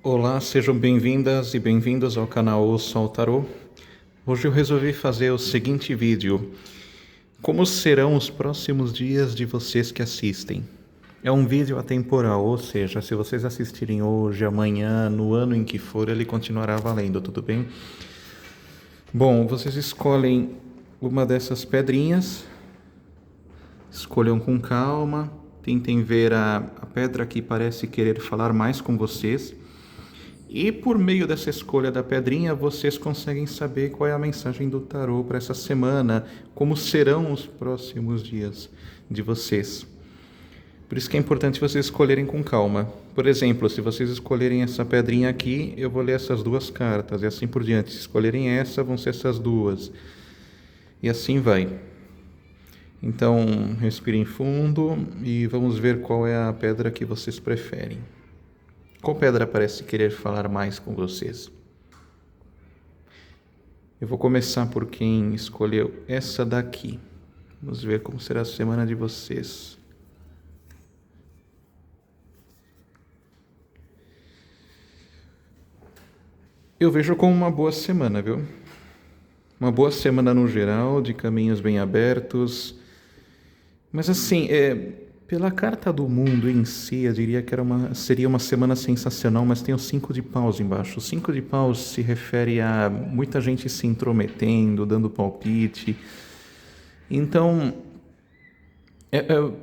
Olá, sejam bem-vindas e bem-vindos ao canal O Sol Tarô. Hoje eu resolvi fazer o seguinte vídeo: como serão os próximos dias de vocês que assistem? É um vídeo atemporal, ou seja, se vocês assistirem hoje, amanhã, no ano em que for, ele continuará valendo, tudo bem? Bom, vocês escolhem uma dessas pedrinhas, escolham com calma, tentem ver a pedra que parece querer falar mais com vocês. E por meio dessa escolha da pedrinha, vocês conseguem saber qual é a mensagem do tarô para essa semana, como serão os próximos dias de vocês. Por isso que é importante vocês escolherem com calma. Por exemplo, se vocês escolherem essa pedrinha aqui, eu vou ler essas duas cartas e assim por diante. Se escolherem essa, vão ser essas duas. E assim vai. Então, respirem fundo e vamos ver qual é a pedra que vocês preferem. Qual pedra parece querer falar mais com vocês? Eu vou começar por quem escolheu essa daqui. Vamos ver como será a semana de vocês. Eu vejo como uma boa semana, viu? Uma boa semana no geral, de caminhos bem abertos. Mas assim, pela carta do mundo em si, eu diria que seria uma semana sensacional, mas tem o 5 de paus embaixo. O 5 de paus se refere a muita gente se intrometendo, dando palpite. Então,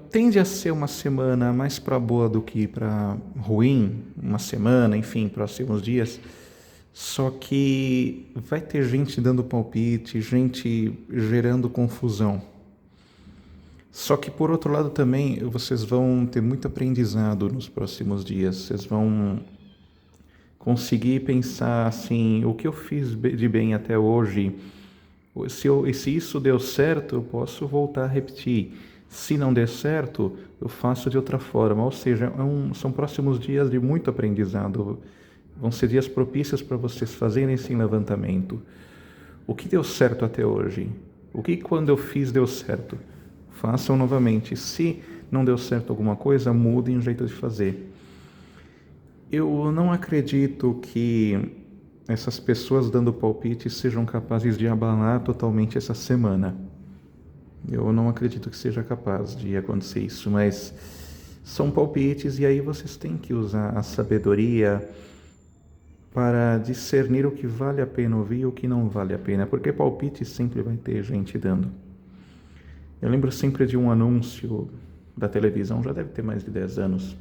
tende a ser uma semana mais para boa do que para ruim, uma semana, enfim, próximos dias. Só que vai ter gente dando palpite, gente gerando confusão. Só que por outro lado também vocês vão ter muito aprendizado nos próximos dias. Vocês vão conseguir pensar assim, o que eu fiz de bem até hoje, se isso deu certo, eu posso voltar a repetir. Se não der certo, eu faço de outra forma. Ou seja, são próximos dias de muito aprendizado. Vão ser dias propícios para vocês fazerem esse levantamento. O que deu certo até hoje? O que quando eu fiz deu certo? Façam novamente. Se não deu certo alguma coisa, mudem o jeito de fazer. Eu não acredito que essas pessoas dando palpite sejam capazes de abalar totalmente essa semana. Eu não acredito que seja capaz de acontecer isso, mas são palpites e aí vocês têm que usar a sabedoria para discernir o que vale a pena ouvir e o que não vale a pena, porque palpite sempre vai ter gente dando. Eu lembro sempre de um anúncio da televisão, já deve ter mais de 10 anos,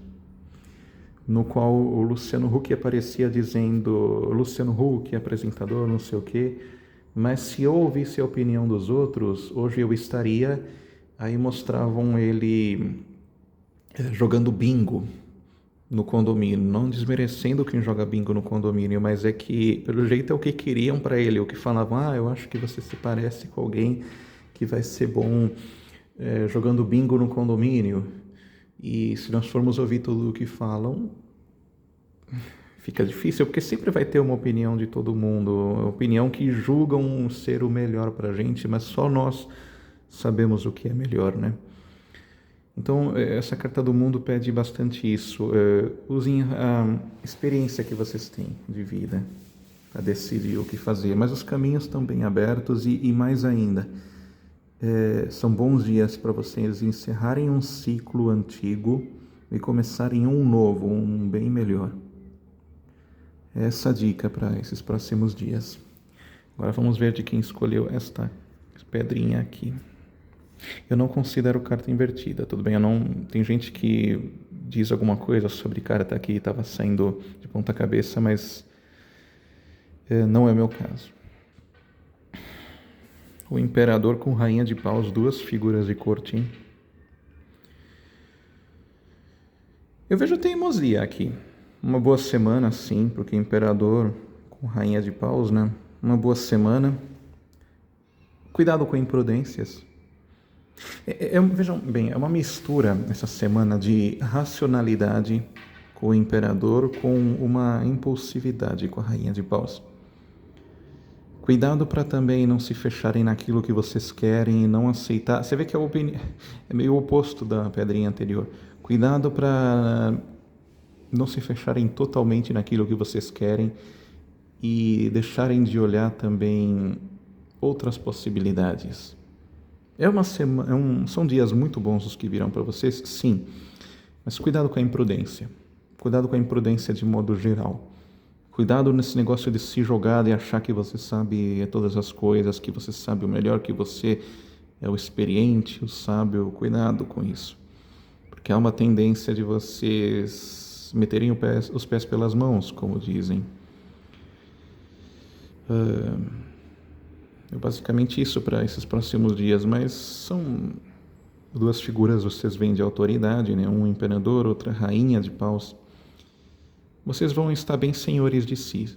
no qual o Luciano Huck aparecia dizendo: Luciano Huck, apresentador, não sei o quê, mas se eu ouvisse a opinião dos outros, hoje eu estaria... Aí mostravam ele jogando bingo no condomínio, não desmerecendo quem joga bingo no condomínio, mas é que, pelo jeito, é o que queriam para ele, o que falavam: eu acho que você se parece com alguém que vai ser bom jogando bingo no condomínio. E se nós formos ouvir tudo o que falam, fica difícil, porque sempre vai ter uma opinião de todo mundo, opinião que julgam ser o melhor para a gente, mas só nós sabemos o que é melhor, né? Então, essa carta do mundo pede bastante isso. Usem a experiência que vocês têm de vida para decidir o que fazer. Mas os caminhos estão bem abertos e mais ainda, são bons dias para vocês encerrarem um ciclo antigo e começarem um novo, um bem melhor. Essa dica para esses próximos dias. Agora vamos ver de quem escolheu esta pedrinha aqui. Eu não considero carta invertida, tudo bem? Tem gente que diz alguma coisa sobre carta que estava saindo de ponta cabeça, mas não é meu caso. O imperador com rainha de paus, duas figuras de corte, hein? Eu vejo teimosia aqui. Uma boa semana, sim, porque imperador com rainha de paus, né? Uma boa semana. Cuidado com imprudências. Vejam bem, é uma mistura essa semana de racionalidade com o imperador com uma impulsividade com a rainha de paus. Cuidado para também não se fecharem naquilo que vocês querem e não aceitar. Você vê que é meio oposto da pedrinha anterior. Cuidado para não se fecharem totalmente naquilo que vocês querem e deixarem de olhar também outras possibilidades. São dias muito bons os que virão para vocês, sim, mas cuidado com a imprudência. Cuidado com a imprudência de modo geral. Cuidado nesse negócio de se jogar e achar que você sabe todas as coisas, que você sabe o melhor, que você é o experiente, o sábio. Cuidado com isso. Porque há uma tendência de vocês meterem os pés pelas mãos, como dizem. É basicamente isso para esses próximos dias, mas são duas figuras, vocês veem, de autoridade, né? Um imperador, outra rainha de paus. Vocês vão estar bem senhores de si.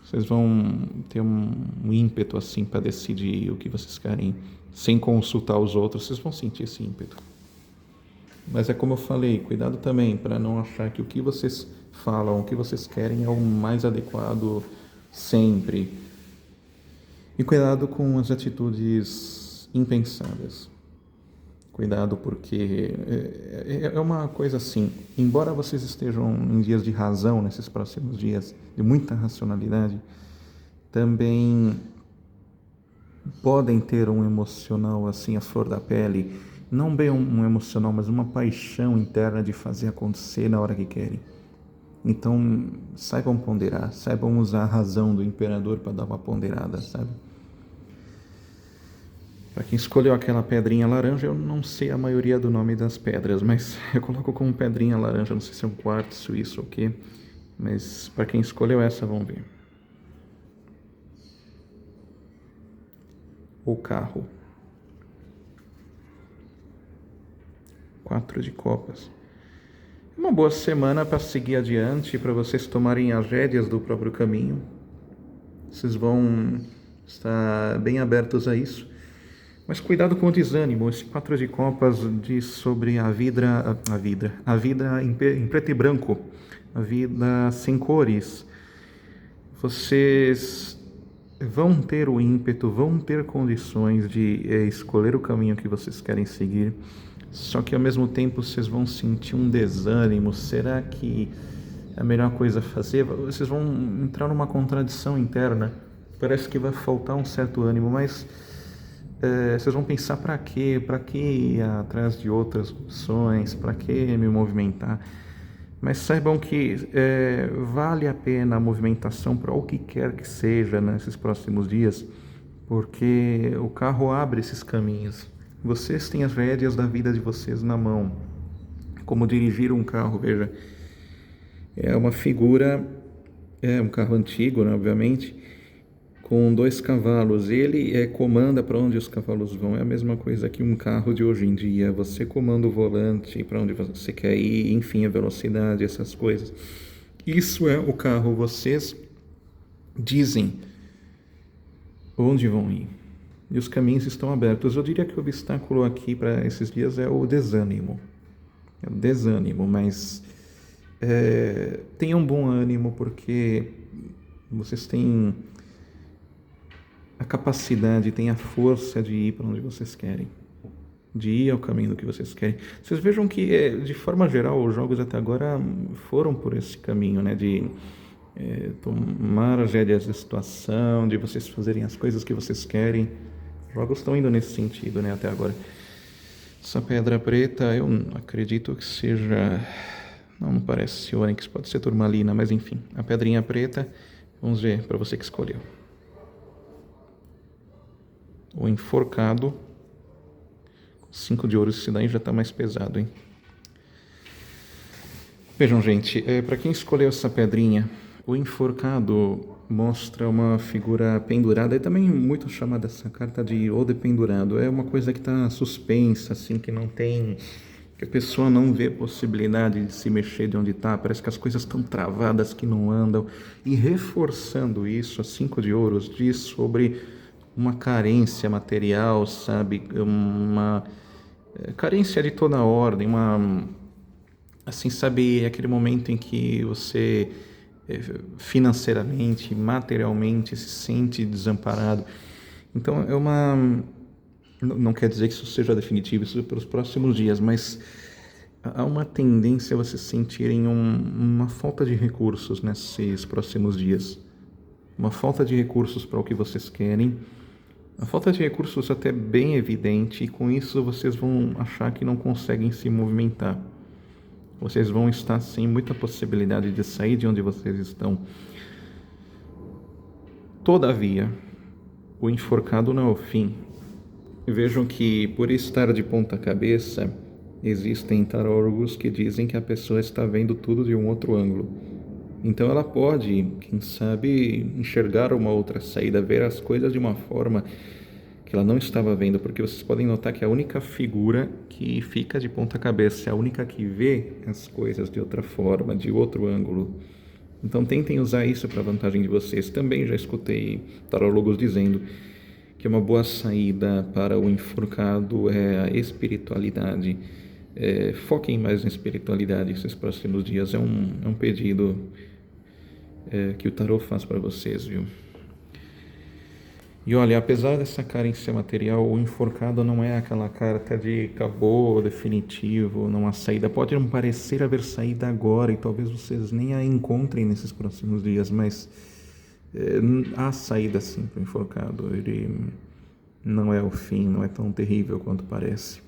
Vocês vão ter um ímpeto assim para decidir o que vocês querem, sem consultar os outros. Vocês vão sentir esse ímpeto. Mas é como eu falei, cuidado também para não achar que o que vocês falam, o que vocês querem é o mais adequado sempre. E cuidado com as atitudes impensadas. Cuidado, porque é uma coisa assim, embora vocês estejam em dias de razão, nesses próximos dias, de muita racionalidade, também podem ter um emocional assim, à flor da pele, não bem um emocional, mas uma paixão interna de fazer acontecer na hora que querem. Então, saibam ponderar, saibam usar a razão do imperador para dar uma ponderada, sabe? Para quem escolheu aquela pedrinha laranja, eu não sei a maioria do nome das pedras, mas eu coloco como pedrinha laranja, não sei se é um quartzo, isso ou o quê, mas para quem escolheu essa, vamos ver. O carro. 4 de copas. Uma boa semana para seguir adiante, para vocês tomarem as rédeas do próprio caminho. Vocês vão estar bem abertos a isso. Mas cuidado com o desânimo. Esse 4 de copas diz sobre a vida em preto e branco, a vida sem cores. Vocês vão ter o ímpeto, vão ter condições de escolher o caminho que vocês querem seguir, só que ao mesmo tempo vocês vão sentir um desânimo. Será que é a melhor coisa a fazer? Vocês vão entrar numa contradição interna. Parece que vai faltar um certo ânimo, mas vocês vão pensar para quê? Para que ir atrás de outras opções? Para que me movimentar? Mas saibam que vale a pena a movimentação para o que quer que seja nesses próximos dias, porque o carro abre esses caminhos. Vocês têm as rédeas da vida de vocês na mão. Como dirigir um carro, veja. É uma figura, é um carro antigo, né, obviamente, com 2 cavalos. Ele comanda para onde os cavalos vão. É a mesma coisa que um carro de hoje em dia. Você comanda o volante para onde você quer ir, enfim, a velocidade, essas coisas. Isso é o carro. Vocês dizem onde vão ir. E os caminhos estão abertos. Eu diria que o obstáculo aqui para esses dias é o desânimo. É o desânimo, mas tenham bom ânimo, porque vocês têm a capacidade, têm a força de ir para onde vocês querem, de ir ao caminho que vocês querem. Vocês vejam que, de forma geral, os jogos até agora foram por esse caminho, né, de tomar as rédeas da situação, de vocês fazerem as coisas que vocês querem. Os jogos estão indo nesse sentido, né, até agora. Essa pedra preta, eu acredito que seja... Não parece ônix, pode ser turmalina, mas enfim. A pedrinha preta, vamos ver, para você que escolheu. O enforcado, 5 de ouro, esse daí já está mais pesado, hein? Vejam, gente, para quem escolheu essa pedrinha, o enforcado mostra uma figura pendurada, e também muito chamada essa carta de o dependurado. É uma coisa que está suspensa, assim, que não tem... que a pessoa não vê possibilidade de se mexer de onde está, parece que as coisas estão travadas, que não andam. E reforçando isso, a 5 de ouros diz sobre uma carência material, sabe? Uma carência de toda ordem, assim, sabe, aquele momento em que você financeiramente, materialmente se sente desamparado. Então não quer dizer que isso seja definitivo, isso é para os próximos dias, mas há uma tendência a vocês sentirem uma falta de recursos nesses próximos dias. Uma falta de recursos para o que vocês querem. A falta de recursos até bem evidente, e com isso vocês vão achar que não conseguem se movimentar. Vocês vão estar sem muita possibilidade de sair de onde vocês estão. Todavia, o enforcado não é o fim. Vejam que, por estar de ponta cabeça, existem tarólogos que dizem que a pessoa está vendo tudo de um outro ângulo. Então ela pode, quem sabe, enxergar uma outra saída, ver as coisas de uma forma que ela não estava vendo, porque vocês podem notar que a única figura que fica de ponta cabeça é a única que vê as coisas de outra forma, de outro ângulo. Então tentem usar isso para a vantagem de vocês. Também já escutei tarólogos dizendo que uma boa saída para o enforcado é a espiritualidade. Foquem mais na espiritualidade esses próximos dias. É um pedido que o tarô faz para vocês, viu? E olha, apesar dessa carência material, o enforcado não é aquela carta de acabou, definitivo, não há saída. Pode não parecer haver saída agora e talvez vocês nem a encontrem nesses próximos dias, mas há saída sim para o enforcado. Ele não é o fim, não é tão terrível quanto parece.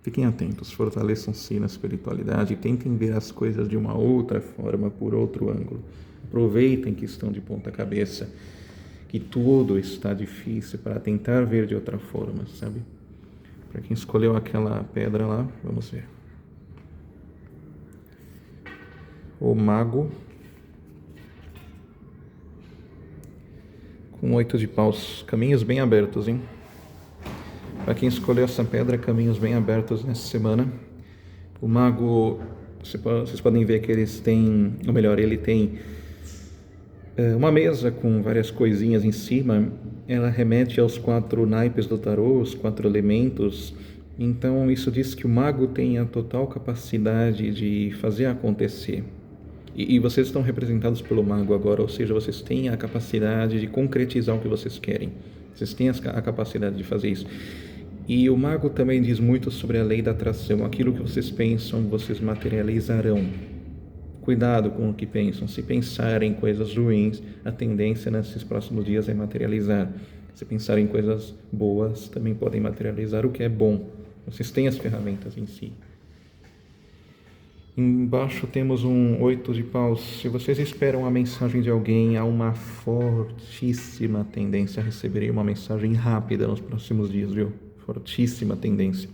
Fiquem atentos, fortaleçam-se na espiritualidade e tentem ver as coisas de uma outra forma, por outro ângulo. Aproveitem que estão de ponta cabeça, que tudo está difícil, para tentar ver de outra forma, sabe? Para quem escolheu aquela pedra lá, vamos ver. O mago com 8 de paus, caminhos bem abertos, hein? Para quem escolheu essa pedra, caminhos bem abertos nessa semana. O mago, vocês podem ver que eles têm, ou melhor, ele tem uma mesa com várias coisinhas em cima. Ela remete aos 4 naipes do tarô, os 4 elementos. Então isso diz que o mago tem a total capacidade de fazer acontecer. E vocês estão representados pelo mago agora, ou seja, vocês têm a capacidade de concretizar o que vocês querem. Vocês têm a capacidade de fazer isso. E o mago também diz muito sobre a lei da atração. Aquilo que vocês pensam, vocês materializarão. Cuidado com o que pensam. Se pensarem em coisas ruins, a tendência nesses próximos dias é materializar. Se pensarem em coisas boas, também podem materializar o que é bom. Vocês têm as ferramentas em si. Embaixo temos um 8 de paus. Se vocês esperam a mensagem de alguém, há uma fortíssima tendência a receberem uma mensagem rápida nos próximos dias, viu? Fortíssima tendência.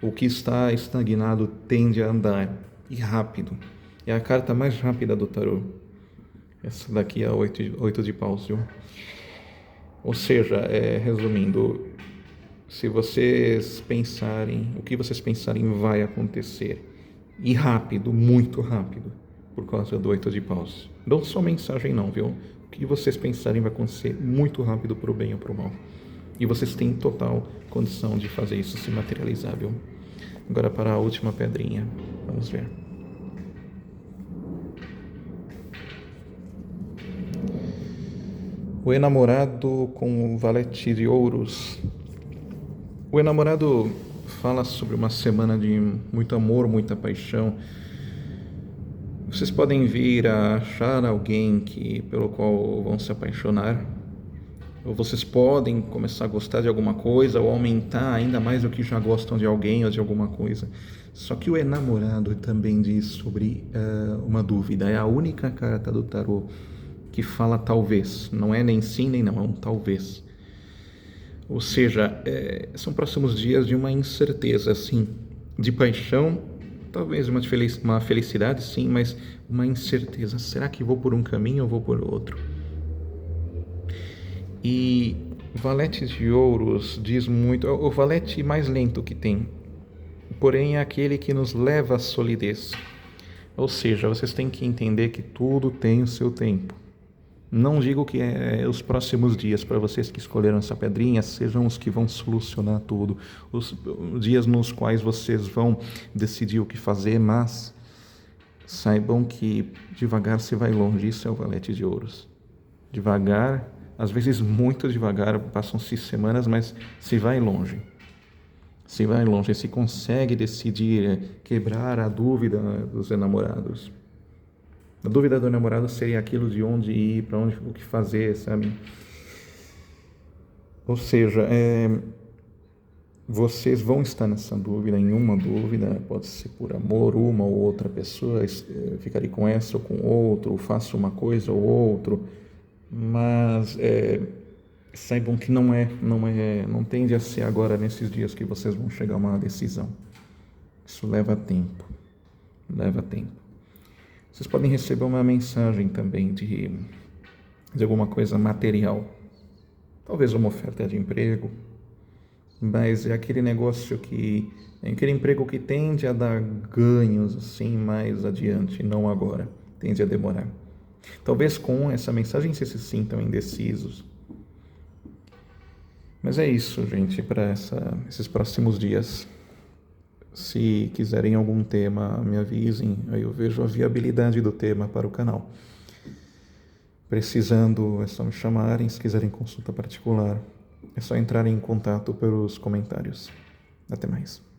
O que está estagnado tende a andar, e rápido. É a carta mais rápida do tarô. Essa daqui é a 8 de paus, viu? Ou seja, resumindo, se vocês pensarem, o que vocês pensarem vai acontecer. E rápido, muito rápido, por causa do 8 de paus. Não só mensagem não, viu? O que vocês pensarem vai acontecer muito rápido para o bem ou para o mal. E vocês têm total condição de fazer isso se materializar, viu? Agora para a última pedrinha. Vamos ver. O enamorado com o valete de ouros. O enamorado fala sobre uma semana de muito amor, muita paixão. Vocês podem vir a achar alguém pelo qual vão se apaixonar. Ou vocês podem começar a gostar de alguma coisa ou aumentar ainda mais o que já gostam de alguém ou de alguma coisa. Só que o enamorado também diz sobre uma dúvida. É a única carta do tarô que fala talvez. Não é nem sim nem não, é um talvez. Ou seja, são próximos dias de uma incerteza, sim, de paixão, talvez uma felicidade, sim, mas uma incerteza. Será que vou por um caminho ou vou por outro? E valete de ouros diz muito, é o valete mais lento que tem, porém é aquele que nos leva à solidez. Ou seja, vocês têm que entender que tudo tem o seu tempo. Não digo que os próximos dias para vocês que escolheram essa pedrinha sejam os que vão solucionar tudo, os dias nos quais vocês vão decidir o que fazer, mas saibam que devagar se vai longe. Isso é o valete de ouros. Devagar, às vezes muito devagar, passam-se semanas, mas se vai longe. se vai longe, se consegue decidir quebrar a dúvida dos enamorados. A dúvida do namorado seria aquilo de onde ir, para onde, o que fazer, sabe? Ou seja, vocês vão estar nessa dúvida, em uma dúvida, pode ser por amor, uma ou outra pessoa, ficarei com essa ou com outro, faço uma coisa ou outro, mas saibam que não tende a ser agora nesses dias que vocês vão chegar a uma decisão. Isso leva tempo. Vocês podem receber uma mensagem também de alguma coisa material. Talvez uma oferta de emprego, mas é aquele negócio aquele emprego que tende a dar ganhos assim mais adiante, não agora, tende a demorar. Talvez com essa mensagem vocês se sintam indecisos. Mas é isso, gente, para esses próximos dias. Se quiserem algum tema, me avisem, aí eu vejo a viabilidade do tema para o canal. Precisando, é só me chamarem, se quiserem consulta particular, é só entrarem em contato pelos comentários. Até mais.